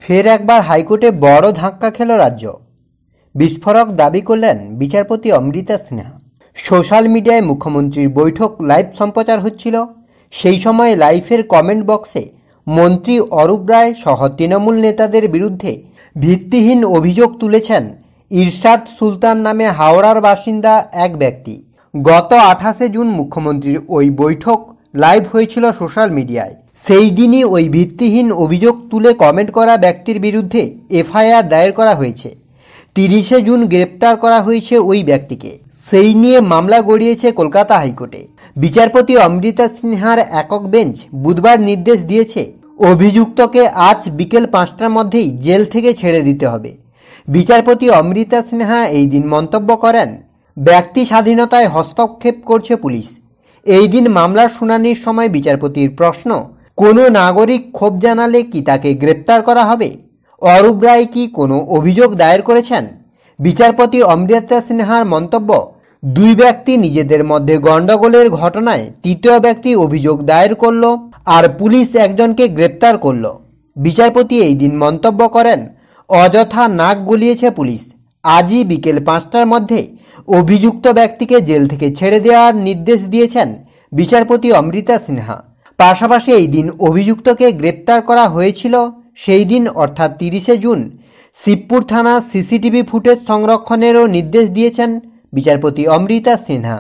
ফের একবার হাইকোর্টে বড় ধাক্কা খেল রাজ্য। বিস্ফোরক দাবি করলেন বিচারপতি অমৃতা সিনহা। সোশ্যাল মিডিয়ায় মুখ্যমন্ত্রীর বৈঠক লাইভ সম্প্রচার হচ্ছিল। সেই সময় লাইভের কমেন্ট বক্সে মন্ত্রী অরূপ রায় সহ তৃণমূল নেতাদের বিরুদ্ধে ভিত্তিহীন অভিযোগ তুলেছেন ইরশাদ সুলতান নামে হাওড়ার বাসিন্দা এক ব্যক্তি। গত 28শে জুন মুখ্যমন্ত্রীর ওই বৈঠক লাইভ হয়েছিল সোশ্যাল মিডিয়ায়। সেই দিনই ওই ভিত্তিহীন অভিযোগ তুলে কমেন্ট করা ব্যক্তির বিরুদ্ধে এফআইআর দায়ের করা হয়েছে। 30শে জুন গ্রেপ্তার করা হয়েছে ওই ব্যক্তিকে। সেই নিয়ে মামলা গড়িয়েছে কলকাতা হাইকোর্টে। বিচারপতি অমৃতা সিনহার একক বেঞ্চ বুধবার নির্দেশ দিয়েছে অভিযুক্তকে আজ বিকেল 5টার মধ্যেই জেল থেকে ছেড়ে দিতে হবে। বিচারপতি অমৃতা সিনহা এই দিন মন্তব্য করেন, ব্যক্তি স্বাধীনতায় হস্তক্ষেপ করছে পুলিশ। এই দিন মামলার শুনানির সময় বিচারপতির প্রশ্ন, কোনো নাগরিক ক্ষোভ জানালে কি তাকে গ্রেপ্তার করা হবে? অরূপ রায় কি কোনো অভিযোগ দায়ের করেছেন? বিচারপতি অমৃতা সিনহার মন্তব্য, দুই ব্যক্তি নিজেদের মধ্যে গণ্ডগোলের ঘটনায় তৃতীয় ব্যক্তি অভিযোগ দায়ের করল আর পুলিশ একজনকে গ্রেপ্তার করল। বিচারপতি এই দিন মন্তব্য করেন, অযথা নাক গলিয়েছে পুলিশ। আজই বিকেল 5টার মধ্যে অভিযুক্ত ব্যক্তিকে জেল থেকে ছেড়ে দেওয়ার নির্দেশ দিয়েছেন বিচারপতি অমৃতা সিনহা। পাশাপাশি এই দিন অভিযুক্তকে গ্রেপ্তার করা হয়েছিল। সেই দিন অর্থাৎ 30শে জুন শিবপুর থানা সিসিটিভি ফুটেজ সংরক্ষণেরও নির্দেশ দিয়েছেন বিচারপতি অমৃতা সিনহা।